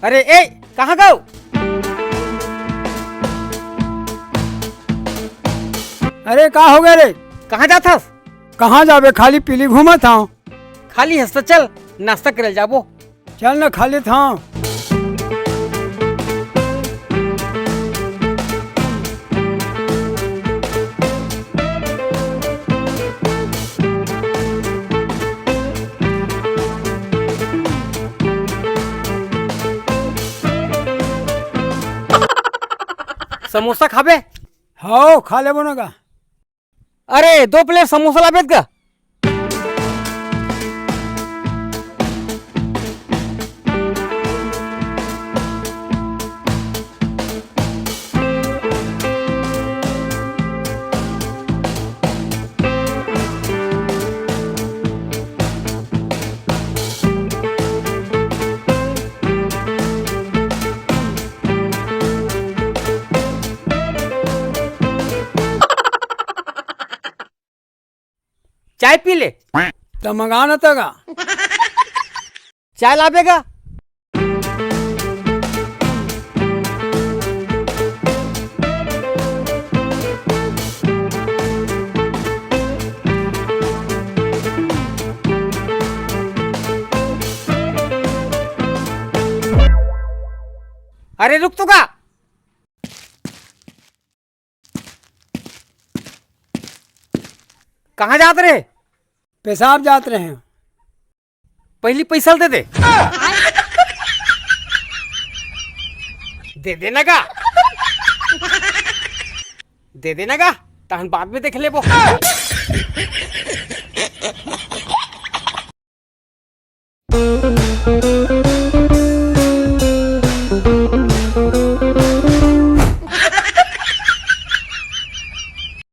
अरे ए कहाँ गो? अरे का हो गए रे? कहाँ जाथस? कहाँ जाबे? खाली पीली घूमत हूँ। खाली हंस तो चल नाश्ता करे जाबो। चल न खाली था। समोसा खाबे? हाँ खा ले बोना का। अरे 2 प्लेट समोसा लाबेत का? चाय पी ले। तो मंगा न तगा। चाय लाबेगा? अरे रुक तो का। कहाँ जात रहे? पेशाब जात रहे हैं। पहली पैसा दे दे। दे देना का? दे देना का? तहन बाद में देख ले वो।